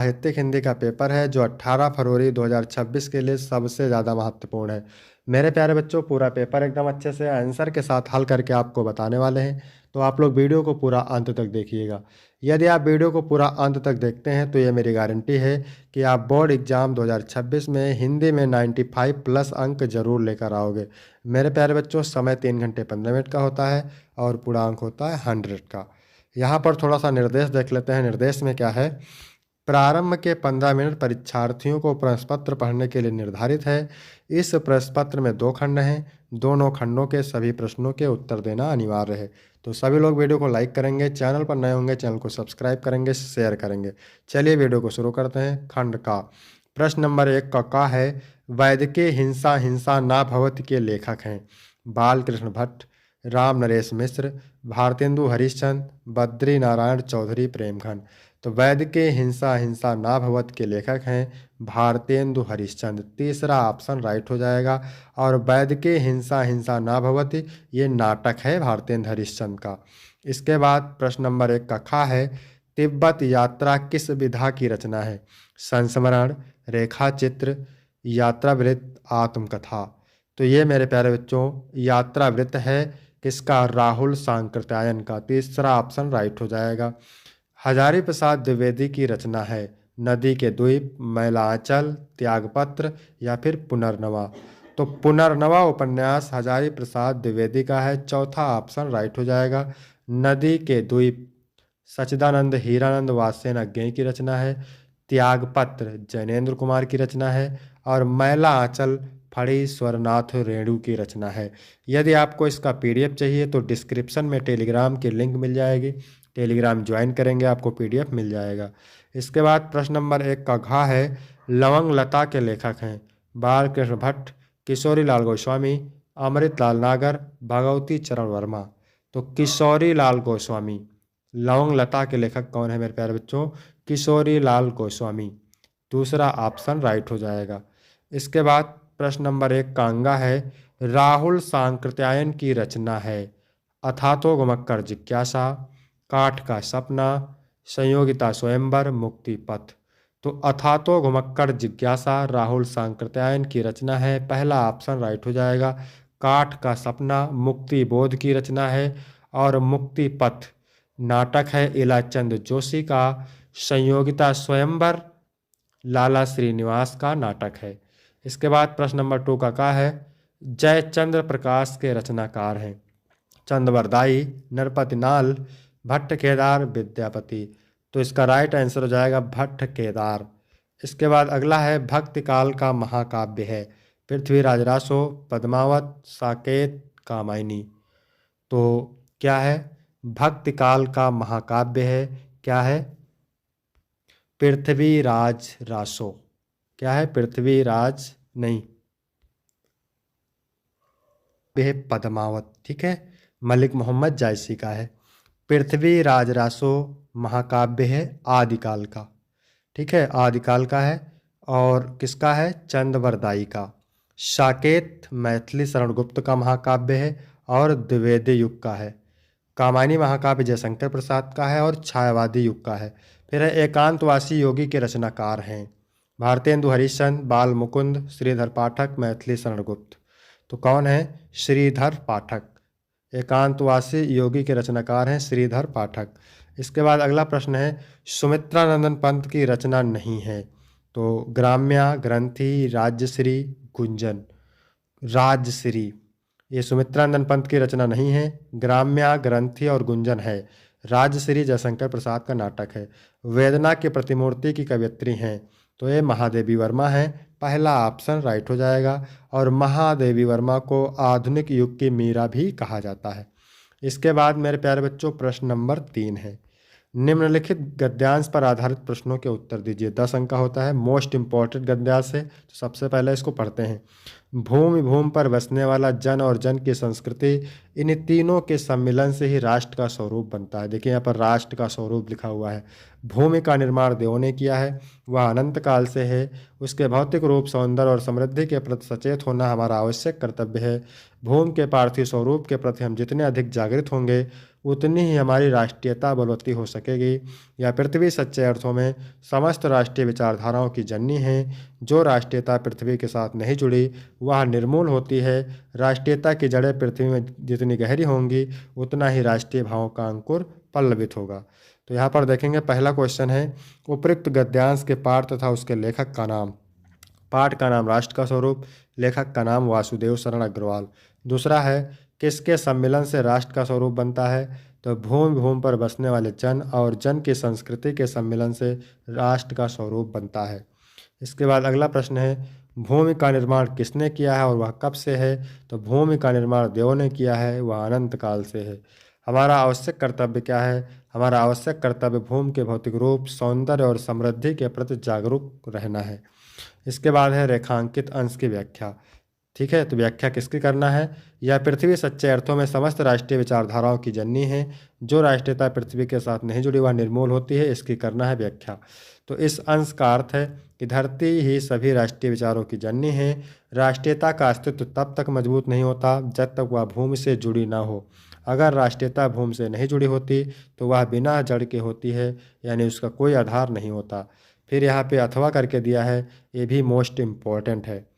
साहित्यिक हिंदी का पेपर है जो 18 फरवरी 2026 के लिए सबसे ज़्यादा महत्वपूर्ण है। मेरे प्यारे बच्चों, पूरा पेपर एकदम अच्छे से आंसर के साथ हल करके आपको बताने वाले हैं, तो आप लोग वीडियो को पूरा अंत तक देखिएगा। यदि आप वीडियो को पूरा अंत तक देखते हैं तो ये मेरी गारंटी है कि आप बोर्ड एग्जाम 2026 में हिंदी में 95 प्लस अंक जरूर लेकर आओगे। मेरे प्यारे बच्चों, समय 3 घंटे 15 मिनट का होता है और पूरा अंक होता है 100 का। यहाँ पर थोड़ा सा निर्देश देख लेते हैं। निर्देश में क्या है? प्रारंभ के 15 मिनट परीक्षार्थियों को प्रश्न पत्र पढ़ने के लिए निर्धारित है। इस प्रश्न पत्र में 2 खंड हैं। दोनों खंडों के सभी प्रश्नों के उत्तर देना अनिवार्य है। तो सभी लोग वीडियो को लाइक करेंगे, चैनल पर नए होंगे चैनल को सब्सक्राइब करेंगे, शेयर करेंगे। चलिए वीडियो को शुरू करते हैं। खंड का प्रश्न नंबर 1 का है, वैदिके हिंसा हिंसा ना भवति के लेखक हैं बालकृष्ण भट्ट, राम नरेश मिश्र, भारतेंदु हरिश्चंद्र, बद्री नारायण चौधरी, प्रेमघन। तो वैदिके हिंसा हिंसा ना भवत के लेखक हैं भारतेंदु हरिश्चंद्र। तीसरा ऑप्शन राइट हो जाएगा। और वैदिके हिंसा हिंसा ना भवत ये नाटक है भारतेंदु हरिश्चंद्र का। इसके बाद प्रश्न नंबर 1 का खा है, तिब्बत यात्रा किस विधा की रचना है? संस्मरण, रेखा चित्र, यात्रा वृत्त, आत्मकथा। तो ये मेरे प्यारे बच्चों यात्रा वृत्त है। किसका? राहुल सांकृत्यायन का। तीसरा ऑप्शन राइट हो जाएगा। हजारी प्रसाद द्विवेदी की रचना है नदी के द्वीप, मैलांचल, त्यागपत्र या फिर पुनर्नवा। तो पुनर्नवा उपन्यास हजारी प्रसाद द्विवेदी का है। चौथा ऑप्शन राइट हो जाएगा। नदी के द्वीप सच्चिदानंद हीरानंद वात्स्ययन अज्ञेय की रचना है। त्यागपत्र जैनेन्द्र कुमार की रचना है। और मैला आंचल फड़ी स्वरनाथ रेणु की रचना है। यदि आपको इसका पीडीएफ चाहिए तो डिस्क्रिप्शन में टेलीग्राम की लिंक मिल जाएगी। टेलीग्राम ज्वाइन करेंगे आपको पीडीएफ मिल जाएगा। इसके बाद प्रश्न नंबर 1 का घा है, लवंग लता के लेखक हैं बालकृष्ण भट्ट, किशोरी लाल गोस्वामी, अमृत लाल नागर, भगवती चरण वर्मा। तो किशोरी लाल गोस्वामी। लवंग लता के लेखक कौन है मेरे प्यारे बच्चों? किशोरी लाल गोस्वामी। दूसरा ऑप्शन राइट हो जाएगा। इसके बाद प्रश्न नंबर 1 का अंगा है, राहुल सांकृत्यायन की रचना है अथातो घुमक्कर जिज्ञासा, काठ का सपना, संयोगिता स्वयंवर, मुक्ति पथ। तो अथातो घुमक्कर जिज्ञासा राहुल सांकृत्यायन की रचना है। पहला ऑप्शन राइट हो जाएगा। काठ का सपना मुक्ति बोध की रचना है। और मुक्ति पथ नाटक है इलाचंद जोशी का। संयोगिता स्वयंवर लाला श्रीनिवास का नाटक है। इसके बाद प्रश्न नंबर 2 का है, जयचंद्र प्रकाश के रचनाकार हैं चंद्रवरदाई, नरपति नाल, भट्ट केदार, विद्यापति। तो इसका राइट आंसर हो जाएगा भट्ट केदार। इसके बाद अगला है, भक्ति काल का महाकाव्य है पृथ्वीराज रासो, पद्मावत, साकेत, कामायनी। तो क्या है? भक्ति काल का महाकाव्य है, क्या है? पृथ्वीराज रासो। क्या है? पृथ्वीराज नहीं, है पद्मावत। ठीक है, मलिक मोहम्मद जायसी का है। पृथ्वीराज रासो महाकाव्य है आदिकाल का। ठीक है, आदिकाल का है। और किसका है? चंद्रवरदाई का। साकेत मैथिली शरण गुप्त का महाकाव्य है और द्विवेदी युग का है। कामायनी महाकाव्य जयशंकर प्रसाद का है और छायावादी युग का है। फिर है, एकांतवासी योगी के रचनाकार हैं भारतेंदु हरिश्चंद्र, बाल मुकुंद, श्रीधर पाठक, मैथिली शरण गुप्त। तो कौन है? श्रीधर पाठक। एकांतवासी योगी के रचनाकार हैं श्रीधर पाठक। इसके बाद अगला प्रश्न है, सुमित्रानंदन पंत की रचना नहीं है। तो ग्राम्या, ग्रंथि, राजश्री, गुंजन। राजश्री, ये सुमित्रानंदन पंत की रचना नहीं है। ग्राम्या, ग्रंथि और गुंजन है। राजश्री जयशंकर प्रसाद का नाटक है। वेदना की प्रतिमूर्ति की कवयित्री हैं तो ये महादेवी वर्मा है। पहला ऑप्शन राइट हो जाएगा। और महादेवी वर्मा को आधुनिक युग की मीरा भी कहा जाता है। इसके बाद मेरे प्यारे बच्चों प्रश्न नंबर 3 है, निम्नलिखित गद्यांश पर आधारित प्रश्नों के उत्तर दीजिए। 10 अंक का होता है। मोस्ट इंपॉर्टेंट गद्यांश है, तो सबसे पहले इसको पढ़ते हैं। भूमि भूमि पर बसने वाला जन और जन की संस्कृति, इन तीनों के सम्मिलन से ही राष्ट्र का स्वरूप बनता है। देखिए यहाँ पर राष्ट्र का स्वरूप लिखा हुआ है। भूमि का निर्माण देवों ने किया है, वह अनंत काल से है। उसके भौतिक रूप, सौंदर्य और समृद्धि के प्रति सचेत होना हमारा आवश्यक कर्तव्य है। भूमि के पार्थिव स्वरूप के प्रति हम जितने अधिक जागृत होंगे उतनी ही हमारी राष्ट्रीयता बलवती हो सकेगी। यह पृथ्वी सच्चे अर्थों में समस्त राष्ट्रीय विचारधाराओं की जननी है। जो राष्ट्रीयता पृथ्वी के साथ नहीं जुड़ी वह निर्मूल होती है। राष्ट्रीयता की जड़ें पृथ्वी में जितनी गहरी होंगी उतना ही राष्ट्रीय भावों का अंकुर पल्लवित होगा। तो यहाँ पर देखेंगे पहला क्वेश्चन है, उपयुक्त गद्यांश के पाठ तथा उसके लेखक का नाम। पाठ का नाम राष्ट्र का स्वरूप, लेखक का नाम वासुदेव शरण अग्रवाल। दूसरा है, किसके सम्मिलन से राष्ट्र का स्वरूप बनता है? तो भूमि भूमि पर बसने वाले जन और जन की संस्कृति के सम्मिलन से राष्ट्र का स्वरूप बनता है। इसके बाद अगला प्रश्न है, भूमि का निर्माण किसने किया है और वह कब से है? तो भूमि का निर्माण देवों ने किया है, वह अनंत काल से है। हमारा आवश्यक कर्तव्य क्या है? हमारा आवश्यक कर्तव्य भूमि के भौतिक रूप, सौंदर्य और समृद्धि के प्रति जागरूक रहना है। इसके बाद है रेखांकित अंश की व्याख्या। ठीक है, तो व्याख्या किसकी करना है? यह पृथ्वी सच्चे अर्थों में समस्त राष्ट्रीय विचारधाराओं की जननी है। जो राष्ट्रीयता पृथ्वी के साथ नहीं जुड़ी वह निर्मूल होती है, इसकी करना है व्याख्या। तो इस अंश का अर्थ है कि धरती ही सभी राष्ट्रीय विचारों की जननी है। राष्ट्रीयता का अस्तित्व तब तक मजबूत नहीं होता जब तक वह भूमि से जुड़ी ना हो। अगर राष्ट्रीयता भूमि से नहीं जुड़ी होती तो वह बिना जड़ के होती है, यानी उसका कोई आधार नहीं होता। फिर यहाँ पे अथवा करके दिया है, ये भी मोस्ट इम्पॉर्टेंट है।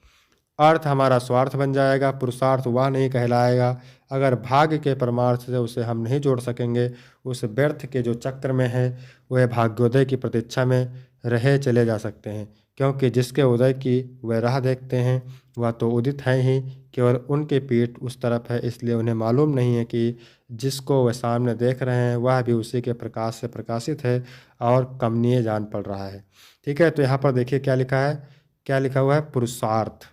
अर्थ हमारा स्वार्थ बन जाएगा, पुरुषार्थ वह नहीं कहलाएगा। अगर भाग्य के परमार्थ से उसे हम नहीं जोड़ सकेंगे, उस व्यर्थ के जो चक्र में है वह भाग्योदय की प्रतीक्षा में रहे चले जा सकते हैं। क्योंकि जिसके उदय की वह राह देखते हैं वह तो उदित है ही, केवल उनकी पीठ उस तरफ है, इसलिए उन्हें मालूम नहीं है कि जिसको वह सामने देख रहे हैं वह भी उसी के प्रकाश से प्रकाशित है और कमनीय जान पड़ रहा है। ठीक है, तो यहाँ पर देखिए क्या लिखा है, क्या लिखा हुआ है? पुरुषार्थ।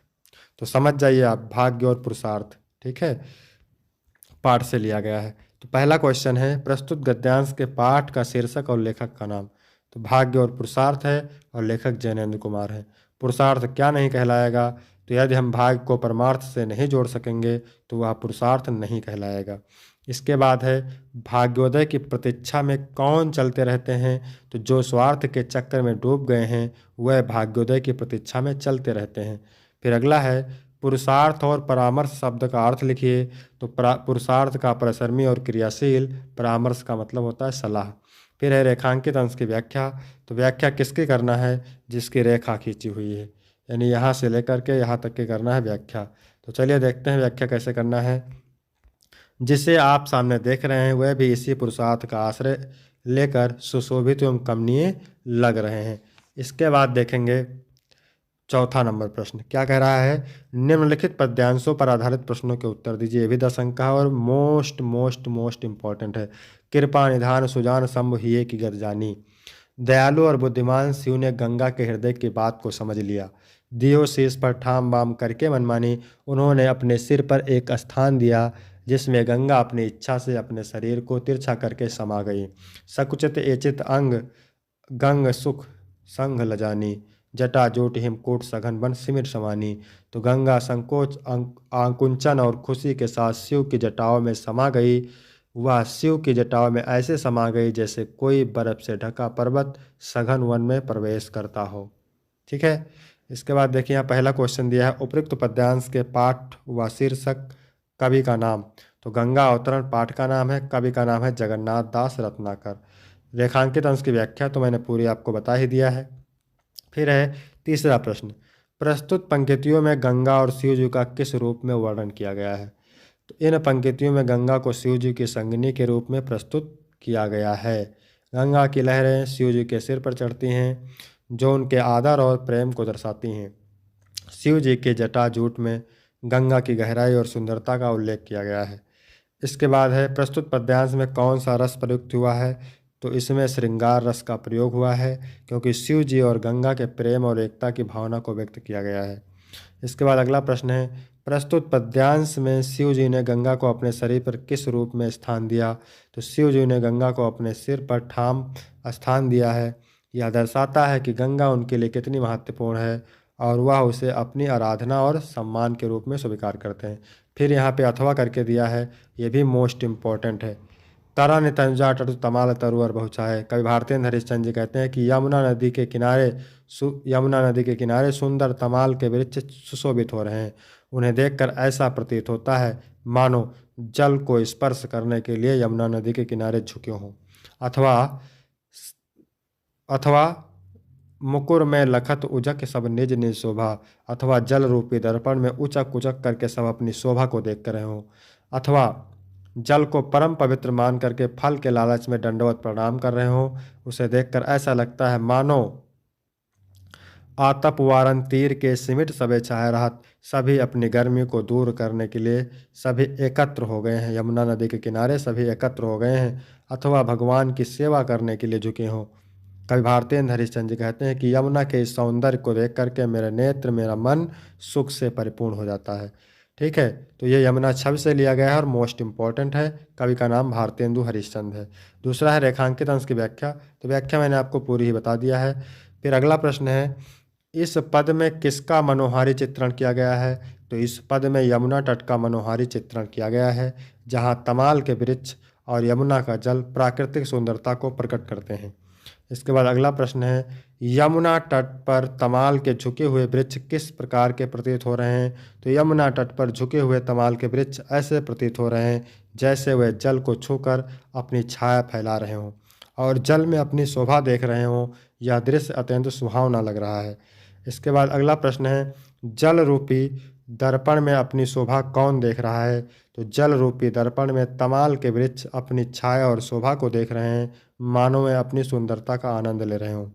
तो समझ जाइए आप, भाग्य और पुरुषार्थ। ठीक है, पाठ से लिया गया है। तो पहला क्वेश्चन है, प्रस्तुत गद्यांश के पाठ का शीर्षक और लेखक का नाम। तो भाग्य और पुरुषार्थ है और लेखक जैनेन्द्र कुमार है। पुरुषार्थ क्या नहीं कहलाएगा? तो यदि हम भाग्य को परमार्थ से नहीं जोड़ सकेंगे तो वह पुरुषार्थ नहीं कहलाएगा। इसके बाद है, भाग्योदय की प्रतीक्षा में कौन चलते रहते हैं? तो जो स्वार्थ के चक्कर में डूब गए हैं वह भाग्योदय की प्रतीक्षा में चलते रहते हैं। फिर अगला है, पुरुषार्थ और परामर्श शब्द का अर्थ लिखिए। तो पुरुषार्थ का प्रसरमी और क्रियाशील, परामर्श का मतलब होता है सलाह। फिर है रेखांकित अंश की व्याख्या। तो व्याख्या किसकी करना है? जिसकी रेखा खींची हुई है, यानी यहाँ से लेकर के यहाँ तक की करना है व्याख्या। तो चलिए देखते हैं व्याख्या कैसे करना है। जिसे आप सामने देख रहे हैं वह भी इसी पुरुषार्थ का आश्रय लेकर सुशोभित एवं कमनीय लग रहे हैं। इसके बाद देखेंगे चौथा नंबर प्रश्न क्या कह रहा है, निम्नलिखित पद्यांशों पर आधारित प्रश्नों के उत्तर दीजिए। ये भी 10 अंक का और मोस्ट मोस्ट मोस्ट इंपॉर्टेंट है। कृपा निधान सुजान शंभु हिये की गत जानी। दयालु और बुद्धिमान शिव ने गंगा के हृदय की बात को समझ लिया। दियो शीश पर ठाम बाम करके मनमानी, उन्होंने अपने सिर पर एक स्थान दिया जिसमें गंगा अपनी इच्छा से अपने शरीर को तिरछा करके समा गई। सकुचित एचित अंग गंग सुख संग लजानी, जटा जोट हिमकूट सघन बन सिमिर समानी। तो गंगा संकोच आकुंचन और खुशी के साथ शिव की जटाओं में समा गई। वह शिव की जटाओं में ऐसे समा गई जैसे कोई बर्फ से ढका पर्वत सघन वन में प्रवेश करता हो। ठीक है, इसके बाद देखिए यहाँ पहला क्वेश्चन दिया है, उपयुक्त पद्यांश के पाठ व शीर्षक, कवि का नाम। तो गंगा अवतरण पाठ का नाम है, कवि का नाम है जगन्नाथ दास रत्नाकर। रेखांकित अंश की व्याख्या तो मैंने पूरी आपको बता ही दिया है। फिर है तीसरा प्रश्न, प्रस्तुत पंक्तियों में गंगा और शिव जी का किस रूप में वर्णन किया गया है? तो इन पंक्तियों में गंगा को शिव जी की संगिनी के रूप में प्रस्तुत किया गया है। गंगा की लहरें शिव जी के सिर पर चढ़ती हैं जो उनके आदर और प्रेम को दर्शाती हैं। शिव जी के जटाजूट में गंगा की गहराई और सुंदरता का उल्लेख किया गया है। इसके बाद है, प्रस्तुत पद्यांश में कौन सा रस प्रयुक्त हुआ है? तो इसमें श्रृंगार रस का प्रयोग हुआ है क्योंकि शिव जी और गंगा के प्रेम और एकता की भावना को व्यक्त किया गया है। इसके बाद अगला प्रश्न है, प्रस्तुत पद्यांश में शिव जी ने गंगा को अपने शरीर पर किस रूप में स्थान दिया? तो शिव जी ने गंगा को अपने सिर पर ठाम स्थान दिया है। यह दर्शाता है कि गंगा उनके लिए कितनी महत्वपूर्ण है और वह उसे अपनी आराधना और सम्मान के रूप में स्वीकार करते हैं। फिर यहाँ पे अथवा करके दिया है, ये भी मोस्ट इम्पॉर्टेंट है। तरण तंजा टटु तमाल तरुअर बहुछाए। कवि भारतेंद्र हरिश्चंद्र जी कहते हैं कि यमुना नदी के किनारे सुंदर तमाल के वृक्ष सुशोभित हो रहे हैं। उन्हें देखकर ऐसा प्रतीत होता है मानो जल को स्पर्श करने के लिए यमुना नदी के किनारे झुके हों। अथवा अथवा मुकुर में लखत उजक सब निज निज शोभा। अथवा जल रूपी दर्पण में उचक उचक करके सब अपनी शोभा को देख कर रहे हों। अथवा जल को परम पवित्र मान करके फल के लालच में दंडवत प्रणाम कर रहे हों। उसे देखकर ऐसा लगता है मानो आतप वारन तीर के सिमिट सबे छाए रहत। सभी अपनी गर्मी को दूर करने के लिए सभी एकत्र हो गए हैं, यमुना नदी के किनारे सभी एकत्र हो गए हैं। अथवा भगवान की सेवा करने के लिए झुके हों। कवि भारतेंद्र हरिश्चंद्र जी कहते हैं कि यमुना के इस सौंदर्य को देख करके मेरे नेत्र, मेरा मन सुख से परिपूर्ण हो जाता है। ठीक है, तो ये यमुना छवि से लिया गया है और मोस्ट इंपॉर्टेंट है। कवि का नाम भारतेंदु हरिश्चंद्र है। दूसरा है रेखांकित अंश की व्याख्या। तो व्याख्या मैंने आपको पूरी ही बता दिया है। फिर अगला प्रश्न है, इस पद में किसका मनोहारी चित्रण किया गया है? तो इस पद में यमुना तट का मनोहारी चित्रण किया गया है, जहाँ तमाल के वृक्ष और यमुना का जल प्राकृतिक सुंदरता को प्रकट करते हैं। इसके बाद अगला प्रश्न है, यमुना तट पर तमाल के झुके हुए वृक्ष किस प्रकार के प्रतीत हो रहे हैं? तो यमुना तट पर झुके हुए तमाल के वृक्ष ऐसे प्रतीत हो रहे हैं जैसे वे जल को छूकर अपनी छाया फैला रहे हों और जल में अपनी शोभा देख रहे हों। यह दृश्य अत्यंत सुहावना लग रहा है। इसके बाद अगला प्रश्न है, जल रूपी दर्पण में अपनी शोभा कौन देख रहा है? तो जल रूपी दर्पण में तमाल के वृक्ष अपनी छाया और शोभा को देख रहे हैं, मानो वे अपनी सुंदरता का आनंद ले रहे हों।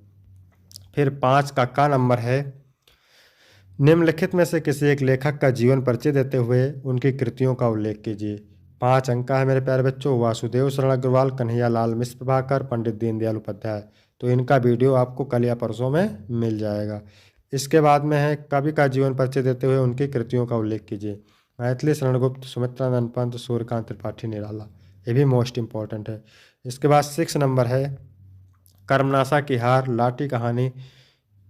फिर 5 का नंबर है, निम्नलिखित में से किसी एक लेखक का जीवन परिचय देते हुए उनकी कृतियों का उल्लेख कीजिए। 5 अंक का है मेरे प्यारे बच्चों। वासुदेव शरण अग्रवाल, कन्हैया लाल मिश्र प्रभाकर, पंडित दीनदयाल उपाध्याय। तो इनका वीडियो आपको कल या परसों में मिल जाएगा। इसके बाद में है, कवि का जीवन परिचय देते हुए उनकी कृतियों का उल्लेख कीजिए। मैथिली शरण गुप्त, सुमित्रानंद पंत, सूर्यकांत त्रिपाठी निराला। ये भी मोस्ट इंपॉर्टेंट है। इसके बाद 6 नंबर है, कर्मनाशा की हार, लाठी कहानी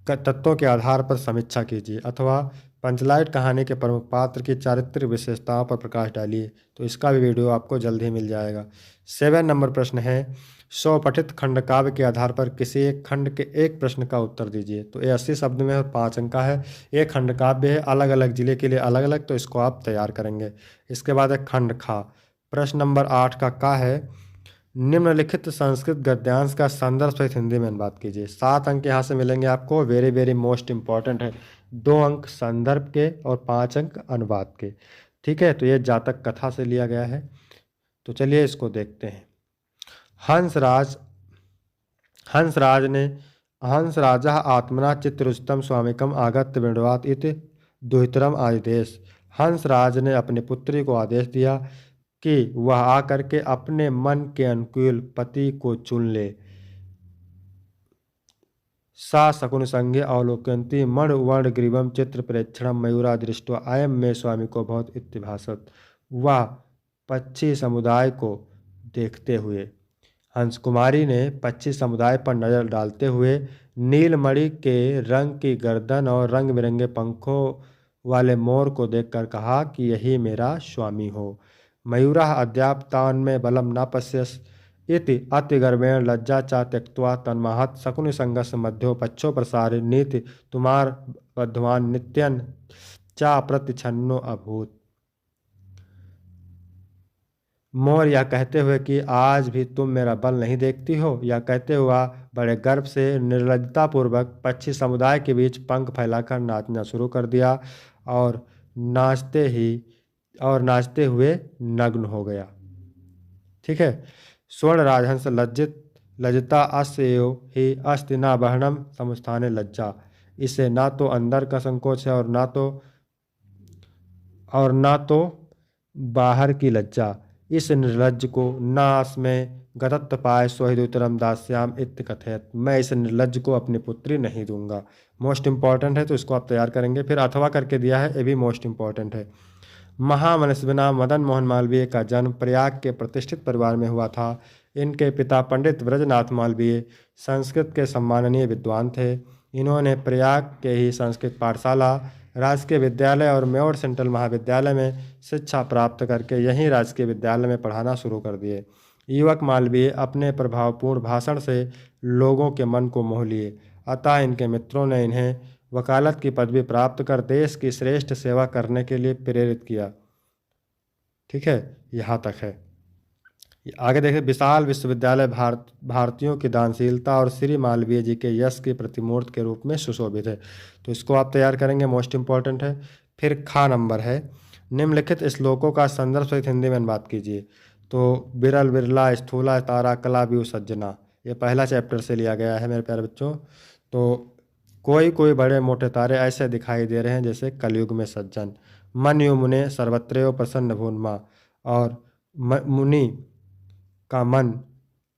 तत्वों के आधार पर समीक्षा कीजिए। अथवा पंचलाइट कहानी के प्रमुख पात्र की चारित्रिक विशेषताओं पर प्रकाश डालिए। तो इसका भी वीडियो आपको जल्द ही मिल जाएगा। 7 नंबर प्रश्न है, स्वपठित खंड काव्य के आधार पर किसी एक खंड के एक प्रश्न का उत्तर दीजिए। तो ये 80 शब्द में और 5 अंक का है। एक खंड काव्य है, अलग अलग जिले के लिए अलग अलग, तो इसको आप तैयार करेंगे। इसके बाद है खंड खा। प्रश्न नंबर 8 का है, निम्नलिखित संस्कृत गद्यांश का संदर्भ सहित हिंदी में अनुवाद कीजिए। 7 अंक यहाँ से मिलेंगे आपको। वेरी वेरी मोस्ट इंपॉर्टेंट है। 2 अंक संदर्भ के और 5 अंक अनुवाद के। ठीक है, तो ये जातक कथा से लिया गया है। तो चलिए इसको देखते हैं। हंसराज आत्मना चित्तरुचितम स्वामिकम आगत्य विण्डवात इति दुहितरम आदेश। हंसराज ने अपनी पुत्री को आदेश दिया कि वह आकर के अपने मन के अनुकूल पति को चुन ले। सा शकुन संगे अवलोकयन्ति मणिवर्ण ग्रीवम चित्र प्रेक्षणम मयूरा दृष्ट्वा अयम में स्वामी को बहुत इत्तिभासत। वह पक्षी समुदाय को देखते हुए, हंस कुमारी ने पक्षी समुदाय पर नजर डालते हुए नीलमणि के रंग की गर्दन और रंग बिरंगे पंखों वाले मोर को देखकर कहा कि यही मेरा स्वामी हो। मयूरः अद्यापतान में बलम न पश्यस इति अतिगर्वेण लज्जा चा त्यक्त्वा तन्माहत शकुनि संगस मध्यो पच्छो प्रसारि नीति तुमार बद्धवान नित्यन चा प्रतिछन्नो अभूत। मोर यह कहते हुए कि आज भी तुम मेरा बल नहीं देखती हो, यह कहते हुआ बड़े गर्व से निर्लज्जतापूर्वक पक्षी समुदाय के बीच पंख फैलाकर नाचना शुरू कर दिया और नाचते हुए नग्न हो गया। ठीक है, स्वर्ण राजहंस लज्जता अस्यो ही अस्ति ना बहनम समुस्थाने लज्जा। इसे ना तो अंदर का संकोच है और ना तो बाहर की लज्जा। इस निर्लज्ज को नास में गतत्व पाए स्वहिदुतरम दास्याम इत्य कथयत। मैं इस निर्लज्ज को अपनी पुत्री नहीं दूंगा। मोस्ट इंपॉर्टेंट है, तो इसको आप तैयार करेंगे। फिर अथवा करके दिया है, ये भी मोस्ट इंपॉर्टेंट है। महामनस्विना मदन मोहन मालवीय का जन्म प्रयाग के प्रतिष्ठित परिवार में हुआ था। इनके पिता पंडित ब्रजनाथ मालवीय संस्कृत के सम्माननीय विद्वान थे। इन्होंने प्रयाग के ही संस्कृत पाठशाला, राजकीय विद्यालय और मेवाड़ सेंट्रल महाविद्यालय में शिक्षा प्राप्त करके यहीं राजकीय विद्यालय में पढ़ाना शुरू कर दिए। युवक मालवीय अपने प्रभावपूर्ण भाषण से लोगों के मन को मोह लिए, अतः इनके मित्रों ने इन्हें वकालत की पदवी प्राप्त कर देश की श्रेष्ठ सेवा करने के लिए प्रेरित किया। ठीक है, यहाँ तक है। आगे देखिए, विशाल विश्वविद्यालय भारतीयों की दानशीलता और श्री मालवीय जी के यश की प्रतिमूर्ति के रूप में सुशोभित है। तो इसको आप तैयार करेंगे, मोस्ट इंपॉर्टेंट है। फिर खा नंबर है, निम्नलिखित श्लोकों का संदर्भ सहित हिंदी में अनुवाद कीजिए। तो विरल विरला स्थूला तारा कला व्यू सज्जना, ये पहला चैप्टर से लिया गया है मेरे प्यारे बच्चों। तो कोई कोई बड़े मोटे तारे ऐसे दिखाई दे रहे हैं जैसे कलयुग में सज्जन। मन यु मुने सर्वत्रयो प्रसन्न भूनमा, और मुनि का मन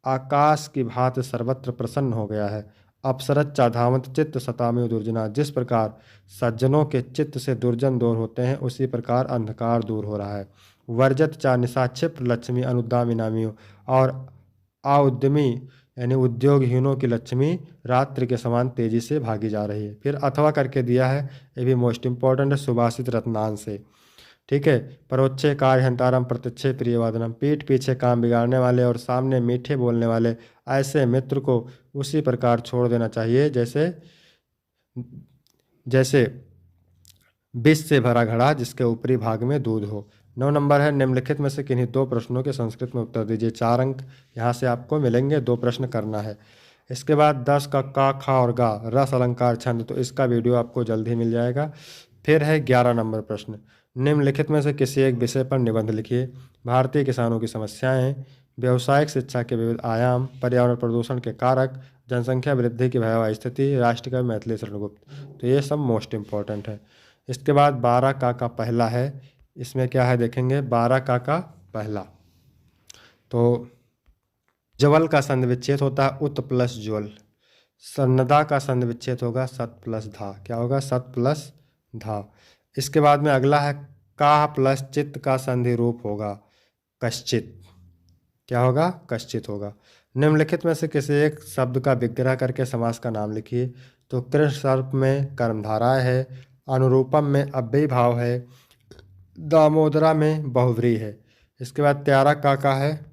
आकाश की भांति सर्वत्र प्रसन्न हो गया है। अप्सरच्चा धावंत चित्त सताम्यो दुर्जना, जिस प्रकार सज्जनों के चित्त से दुर्जन दूर होते हैं उसी प्रकार अंधकार दूर हो रहा है। वर्जत चा निशा क्षिप्र लक्ष्मी अनुदामी नामियों, और अउद्यमी यानी उद्योगहीनों की लक्ष्मी रात्रि के समान तेजी से भागी जा रही है। फिर अथवा करके दिया है, ये भी मोस्ट इंपॉर्टेंट है, सुभाषित रत्नान से। ठीक है, परोक्षे कार्य हंतारम प्रत्यक्षे प्रियवादनम, पीठ पीछे काम बिगाड़ने वाले और सामने मीठे बोलने वाले ऐसे मित्र को उसी प्रकार छोड़ देना चाहिए जैसे जैसे विष से भरा घड़ा जिसके ऊपरी भाग में दूध हो। 9 नंबर है, निम्नलिखित में से किन्हीं 2 प्रश्नों के संस्कृत में उत्तर दीजिए। 4 अंक यहाँ से आपको मिलेंगे, 2 प्रश्न करना है। इसके बाद 10 का खा और गा रस अलंकार छंद, तो इसका वीडियो आपको जल्द ही मिल जाएगा। फिर है 11 नंबर प्रश्न, निम्नलिखित में से किसी एक विषय पर निबंध लिखिए। भारतीय किसानों की समस्याएं, व्यावसायिक शिक्षा के विविध आयाम, पर्यावरण प्रदूषण के कारक, जनसंख्या वृद्धि की भयावह स्थिति, राष्ट्रकवि मैथिली शरण गुप्त। तो ये सब मोस्ट इंपॉर्टेंट है। इसके बाद 12 का पहला है, इसमें क्या है देखेंगे। 12 का पहला, तो ज्वल का संधि विच्छेद होता है उत प्लस ज्वल। सन्नदा का संधि विच्छेद होगा सत प्लस धा, क्या होगा, सत प्लस धा। इसके बाद में अगला है काह प्लस चित्त का संधि रूप होगा कश्चित, क्या होगा, कश्चित होगा। निम्नलिखित में से किसी एक शब्द का विग्रह करके समास का नाम लिखिए। तो कृष्ण सर्प में कर्मधाराएं है, अनुरूपम में अव्ययी भाव है, दामोदरा में बहुव्रीहि है। इसके बाद 13 का है,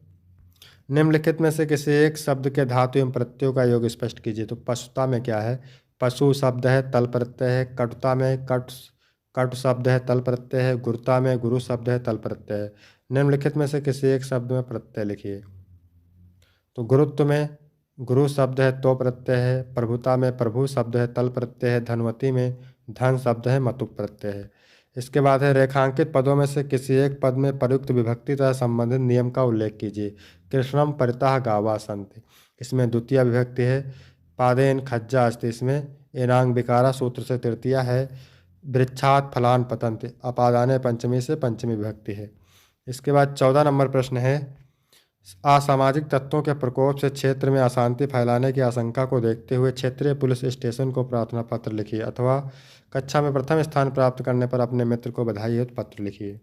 निम्नलिखित में से किसी एक शब्द के धातु एवं प्रत्ययों का योग स्पष्ट कीजिए। तो पशुता में क्या है, पशु शब्द है तल प्रत्यय है। कटुता में कट शब्द है तल प्रत्यय है। गुरुता में गुरु शब्द है तल प्रत्यय है। निम्नलिखित में से किसी एक शब्द में प्रत्यय लिखिए। तो गुरुत्व में गुरु शब्द है तो प्रत्यय है। प्रभुता में प्रभु शब्द है तल प्रत्यय है। धनवती में धन शब्द है मतु प्रत्यय है। इसके बाद है रेखांकित पदों में से किसी एक पद में प्रयुक्त विभक्ति तथा संबंधित नियम का उल्लेख कीजिए। कृष्णम परितः गावा संति, इसमें द्वितीय विभक्ति है। पादेन खज्जा अस्ति, इसमें एनांग विकारा सूत्र से तृतीया है। वृक्षात फलान पतंति, अपादाने पंचमी से पंचमी विभक्ति है। इसके बाद 14 नंबर प्रश्न है, असामाजिक तत्वों के प्रकोप से क्षेत्र में अशांति फैलाने की आशंका को देखते हुए क्षेत्रीय पुलिस स्टेशन को प्रार्थना पत्र लिखिए, अथवा कक्षा में प्रथम स्थान प्राप्त करने पर अपने मित्र को बधाई हेतु पत्र लिखिए।